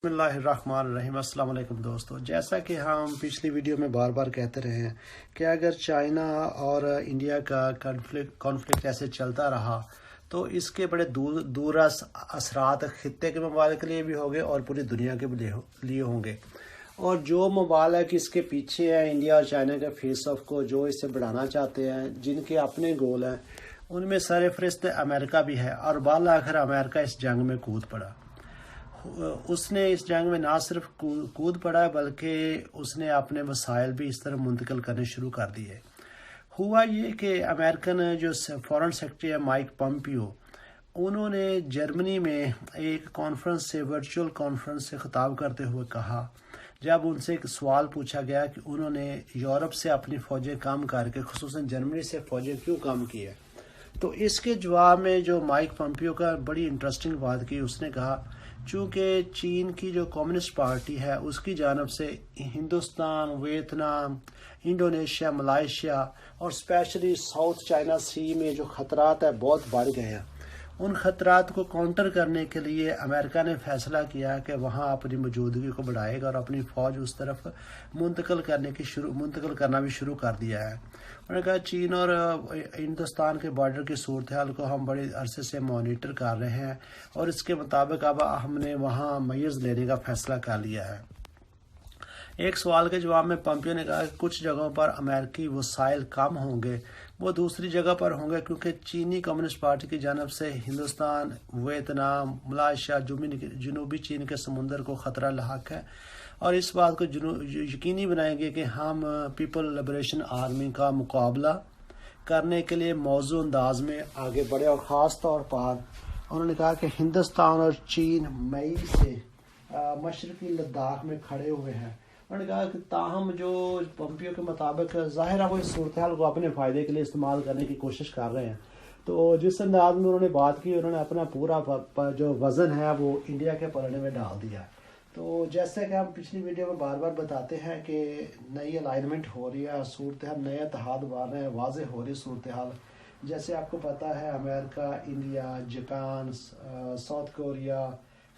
بسم اللہ الرحمن الرحیم۔ السلام علیکم دوستو، جیسا کہ ہم پچھلی ویڈیو میں بار بار کہتے رہے ہیں کہ اگر چائنا اور انڈیا کا کانفلکٹ ایسے چلتا رہا تو اس کے بڑے دور اثرات خطے کے ممالک کے لیے بھی ہوں گے اور پوری دنیا کے لیے ہوں گے، اور جو ممالک اس کے پیچھے ہیں انڈیا اور چائنا کے فیس آف کو جو اسے بڑھانا چاہتے ہیں، جن کے اپنے گول ہیں، ان میں سر فہرست امریکہ بھی ہے، اور بالآخر امریکہ اس جنگ میں کود پڑا۔ اس نے اس جنگ میں نہ صرف کود پڑا بلکہ اس نے اپنے وسائل بھی اس طرح منتقل کرنے شروع کر دیے۔ ہوا یہ کہ امریکن جو فارن سیکرٹری ہے مائک پومپیو، انہوں نے جرمنی میں ایک کانفرنس سے ورچوئل کانفرنس سے خطاب کرتے ہوئے کہا، جب ان سے ایک سوال پوچھا گیا کہ انہوں نے یورپ سے اپنی فوجیں کم کر کے خصوصاً جرمنی سے فوجیں کیوں کم کی ہے، تو اس کے جواب میں جو مائک پومپیو کا بڑی انٹرسٹنگ بات کی، اس نے کہا چونکہ چین کی جو کمیونسٹ پارٹی ہے اس کی جانب سے ہندوستان، ویتنام، انڈونیشیا، ملائیشیا اور اسپیشلی ساؤتھ چائنا سی میں جو خطرات ہیں بہت بڑھ گئے ہیں، ان خطرات کو کاؤنٹر کرنے کے لیے امریکہ نے فیصلہ کیا کہ وہاں اپنی موجودگی کو بڑھائے گا اور اپنی فوج اس طرف منتقل کرنا بھی شروع کر دیا ہے۔ انہوں نے کہا چین اور ہندوستان کے بارڈر کی صورتحال کو ہم بڑے عرصے سے مانیٹر کر رہے ہیں اور اس کے مطابق اب ہم نے وہاں میز لینے کا فیصلہ کر لیا ہے۔ ایک سوال کے جواب میں پومپیو نے کہا کہ کچھ جگہوں پر امریکی وسائل کم ہوں گے، وہ دوسری جگہ پر ہوں گے کیونکہ چینی کمیونسٹ پارٹی کی جانب سے ہندوستان، ویتنام، ملائیشیا، جنوبی چین کے سمندر کو خطرہ لاحق ہے، اور اس بات کو یقینی بنائیں گے کہ ہم پیپل لبریشن آرمی کا مقابلہ کرنے کے لیے موزوں انداز میں آگے بڑھے۔ اور خاص طور پر انہوں نے کہا کہ ہندوستان اور چین مئی سے مشرقی لداخ میں کھڑے ہوئے ہیں۔ انہوں نے کہا کہ تاہم جو پومپیو کے مطابق ظاہر ہے وہ اس صورتحال کو اپنے فائدے کے لیے استعمال کرنے کی کوشش کر رہے ہیں، تو جس انداز میں انہوں نے بات کی، انہوں نے اپنا پورا جو وزن ہے وہ انڈیا کے پلڑے میں ڈال دیا۔ تو جیسے کہ ہم پچھلی ویڈیو میں بار بار بتاتے ہیں کہ نئی الائنمنٹ ہو رہی ہے، صورتحال نئے اتحاد بن رہے ہیں، واضح ہو رہی صورتحال۔ جیسے آپ کو پتہ ہے America, India, Japan, South Korea,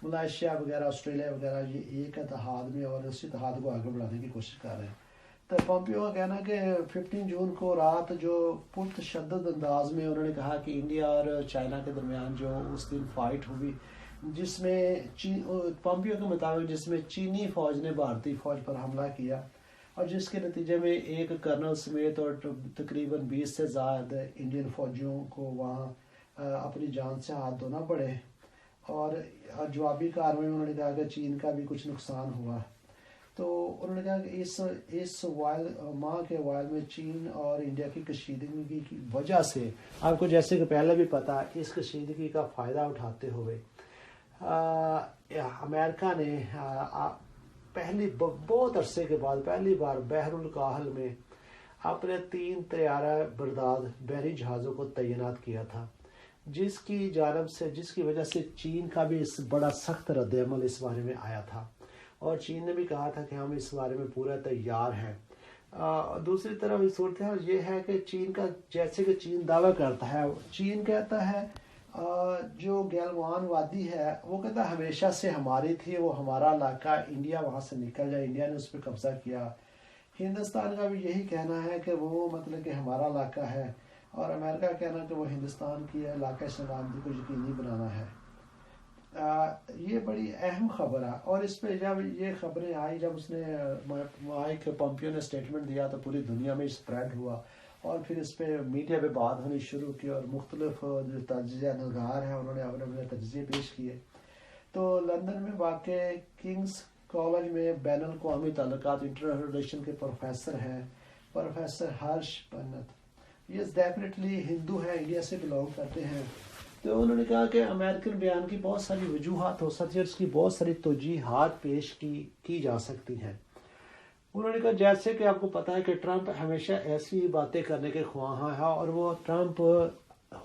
Malaysia وغیرہ، آسٹریلیا وغیرہ، یہ ایک اتحاد میں اور اس اتحاد کو آگے بڑھانے کی کوشش کر رہے ہیں۔ تو پومپیو کا کہنا کہ 15 جون کو رات جو پرتشدد انداز میں انہوں نے کہا کہ انڈیا اور چائنا کے درمیان جو اس دن فائٹ ہوئی، جس میں پومپیو کے مطابق جس میں چینی فوج نے بھارتی فوج پر حملہ کیا، اور جس کے نتیجے میں ایک کرنل سمیت اور تقریباً 20 سے زائد انڈین فوجیوں کو وہاں اپنی جان سے ہاتھ دھونا پڑے، اور جوابی کارروائی میں انہوں نے کہا کہ چین کا بھی کچھ نقصان ہوا۔ تو انہوں نے کہا کہ اس ماہ کے وائل میں چین اور انڈیا کی کشیدگی کی وجہ سے، آپ کو جیسے کہ پہلے بھی پتا، اس کشیدگی کا فائدہ اٹھاتے ہوئے امریکہ نے بہت عرصے کے بعد پہلی بار بحر الکاہل میں اپنے 3 طیارہ بردار بحری جہازوں کو تعینات کیا تھا، جس کی وجہ سے چین کا بھی اس بڑا سخت رد عمل اس بارے میں آیا تھا، اور چین نے بھی کہا تھا کہ ہم اس بارے میں پورا تیار ہیں۔ دوسری طرف صورتحال یہ ہے کہ چین کا، جیسے کہ چین دعویٰ کرتا ہے، چین کہتا ہے جو گیلوان وادی ہے وہ کہتا ہے ہمیشہ سے ہماری تھی، وہ ہمارا علاقہ، انڈیا وہاں سے نکل جائے، انڈیا نے اس پہ قبضہ کیا۔ ہندوستان کا بھی یہی کہنا ہے کہ وہ مطلب کہ ہمارا علاقہ ہے، اور امریکہ کا کہنا کہ وہ ہندوستان کی علاقہ سلامتی کو یقینی بنانا ہے۔ یہ بڑی اہم خبر ہے، اور اس پہ جب یہ خبریں آئی، جب اس نے مائک پومپیو نے اسٹیٹمنٹ دیا تو پوری دنیا میں اسپریڈ ہوا، اور پھر اس پہ میڈیا پہ بات ہونی شروع کی، اور مختلف جو تجزیہ نگار ہیں انہوں نے اپنے تجزیے پیش کیے۔ تو لندن میں واقع کنگز کالج میں بین الاقوامی تعلقات انٹرنیشنل ریلیشن کے پروفیسر ہیں پروفیسر ہرش پنت، یہ ڈیفینیٹلی ہندو ہیں، انڈیا سے بلانگ کرتے ہیں۔ تو انہوں نے کہا کہ امریکن بیان کی بہت ساری وجوہات ہو سکتی ہیں، اس کی بہت ساری توجیحات پیش کی جا سکتی ہیں۔ انہوں نے کہا جیسے کہ آپ کو پتا ہے کہ ٹرمپ ہمیشہ ایسی باتیں کرنے کے خواہاں ہے، اور وہ ٹرمپ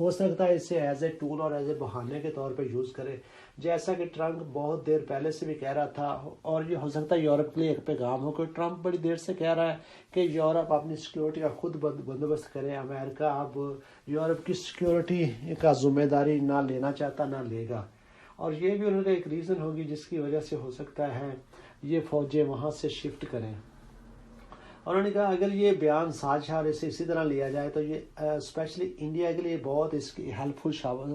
ہو سکتا ہے اسے ایز اے ٹول اور ایز اے بہانے کے طور پہ یوز کرے، جیسا کہ ٹرمپ بہت دیر پہلے سے بھی کہہ رہا تھا، اور یہ ہو سکتا ہے یورپ کے لیے ایک پیغام ہو کہ ٹرمپ بڑی دیر سے کہہ رہا ہے کہ یورپ اپنی سیکیورٹی کا خود بندوبست کرے، امریکہ اب یورپ کی سیکیورٹی کا ذمہ داری نہ لینا چاہتا نہ لے گا، اور یہ بھی ان کا ایک ریزن ہوگی جس کی وجہ سے ہو سکتا ہے یہ فوجیں وہاں سے شفٹ کریں. انہوں نے کہا اگر یہ بیان سازشانہ سے اسی طرح لیا جائے تو یہ اسپیشلی انڈیا کے لیے بہت اس کی ہیلپ فل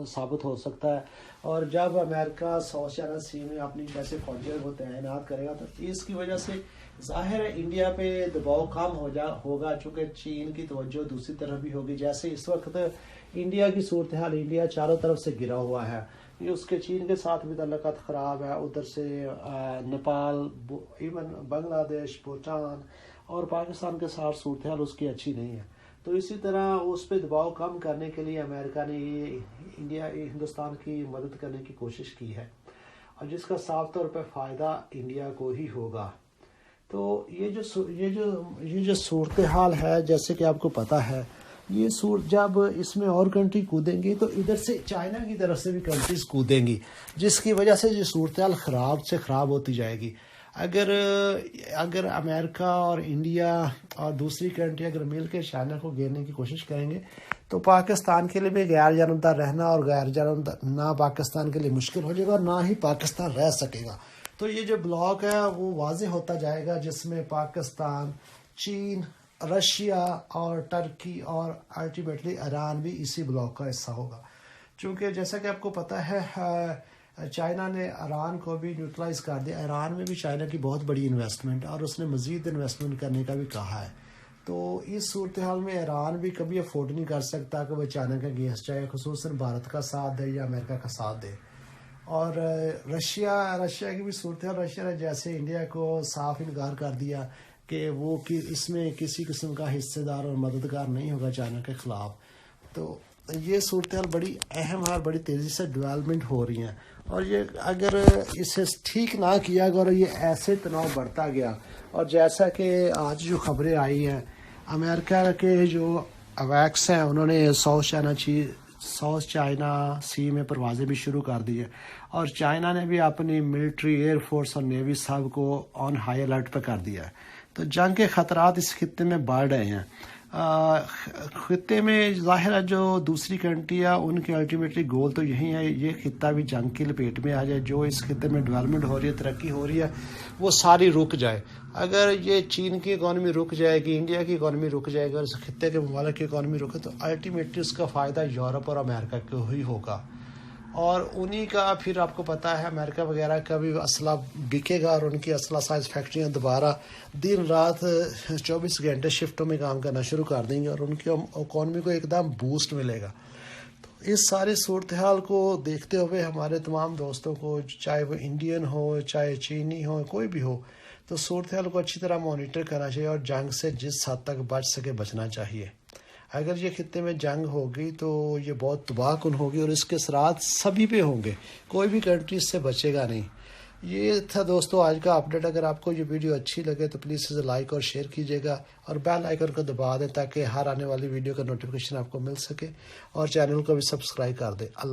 ثابت ہو سکتا ہے. اور جب امریکہ ساؤتھ چائنا سی میں اپنی جیسے فوجیوں کو تعینات کرے گا تو اس کی وجہ سے ظاہر ہے انڈیا پہ دباؤ کم ہوگا چونکہ چین کی توجہ دوسری طرف بھی ہوگی. جیسے اس وقت انڈیا کی صورتحال، انڈیا چاروں طرف سے گرا ہوا ہے، یہ اس کے چین کے ساتھ بھی تعلقات خراب ہے، ادھر سے نیپال، ایون بنگلہ دیش، بھوٹان اور پاکستان کے ساتھ صورتحال اس کی اچھی نہیں ہے. تو اسی طرح اس پہ دباؤ کم کرنے کے لیے امریکہ نے یہ ہندوستان کی مدد کرنے کی کوشش کی ہے، اور جس کا صاف طور پہ فائدہ انڈیا کو ہی ہوگا. تو یہ جو صورتحال ہے، جیسے کہ آپ کو پتہ ہے، یہ جب اس میں اور کنٹری کودیں گی تو ادھر سے چائنا کی طرف سے بھی کنٹریز کودیں گی، جس کی وجہ سے یہ صورتحال خراب سے خراب ہوتی جائے گی. اگر امریکہ اور انڈیا اور دوسری کنٹری اگر مل کے چائنا کو گھیرنے کی کوشش کریں گے تو پاکستان کے لیے بھی غیر جانبدار رہنا اور غیر جانبدار نہ پاکستان کے لیے مشکل ہو جائے گا اور نہ ہی پاکستان رہ سکے گا. تو یہ جو بلاک ہے وہ واضح ہوتا جائے گا، جس میں پاکستان، چین، رشیا اور ترکی اور الٹیمیٹلی ایران بھی اسی بلاک کا حصہ ہوگا. چونکہ جیسا کہ آپ کو پتہ ہے چائنا نے ایران کو بھی نیوٹرلائز کر دیا. ایران میں بھی چائنا کی بہت بڑی انویسٹمنٹ اور اس نے مزید انویسٹمنٹ کرنے کا بھی کہا ہے. تو اس صورتحال میں ایران بھی کبھی افورڈ نہیں کر سکتا کہ وہ چائنا کا گیس چاہے خصوصاً بھارت کا ساتھ دے یا امریکہ کا ساتھ دے. اور رشیا کی بھی صورتحال، رشیا نے جیسے انڈیا کو صاف انکار کر دیا کہ وہ اس میں کسی قسم کا حصے دار اور مددگار نہیں ہوگا چائنا کے خلاف. تو یہ صورتحال بڑی اہم ہے اور بڑی تیزی سے ڈیولپمنٹ ہو رہی ہیں، اور یہ اگر اسے ٹھیک نہ کیا گیا اور یہ ایسے تناؤ بڑھتا گیا، اور جیسا کہ آج جو خبریں آئی ہیں امریکہ کے جو اویکس ہیں انہوں نے ساؤتھ چائنا سی میں پروازیں بھی شروع کر دی ہیں، اور چائنا نے بھی اپنی ملٹری، ایئر فورس اور نیوی سب کو آن ہائی الرٹ پہ کر دیا ہے. تو جنگ کے خطرات اس خطے میں بڑھ رہے ہیں. خطے میں ظاہر ہے جو دوسری کنٹری ہے ان کے الٹیمیٹلی گول تو یہی ہے یہ خطہ بھی جنگ کی لپیٹ میں آ جائے. جو اس خطے میں ڈیولپمنٹ ہو رہی ہے، ترقی ہو رہی ہے، وہ ساری رک جائے. اگر یہ چین کی اکانومی رک جائے گی، انڈیا کی اکانومی رک جائے گی اور اس خطے کے ممالک کی اکانومی رکے تو الٹیمیٹلی اس کا فائدہ یورپ اور امریکہ کو ہی ہوگا. اور انہی کا پھر آپ کو پتہ ہے امریکہ وغیرہ کا بھی اسلحہ بکے گا، اور ان کی اسلحہ سائز فیکٹریاں دوبارہ دن رات 24 گھنٹے شفٹوں میں کام کرنا شروع کر دیں گے اور ان کی اکانومی کو ایک دم بوسٹ ملے گا. تو اس ساری صورتحال کو دیکھتے ہوئے ہمارے تمام دوستوں کو، چاہے وہ انڈین ہو چاہے چینی ہو کوئی بھی ہو، تو صورتحال کو اچھی طرح مانیٹر کرنا چاہیے اور جنگ سے جس حد تک بچ سکے بچنا چاہیے. اگر یہ خطے میں جنگ ہوگی تو یہ بہت تباہ کن ہوگی اور اس کے اثرات سبھی پہ ہوں گے، کوئی بھی کنٹری اس سے بچے گا نہیں. یہ تھا دوستو آج کا اپڈیٹ. اگر آپ کو یہ ویڈیو اچھی لگے تو پلیز اسے لائک اور شیئر کیجیے گا اور بیل آئیکن کو دبا دیں تاکہ ہر آنے والی ویڈیو کا نوٹیفیکیشن آپ کو مل سکے، اور چینل کو بھی سبسکرائب کر دیں. اللہ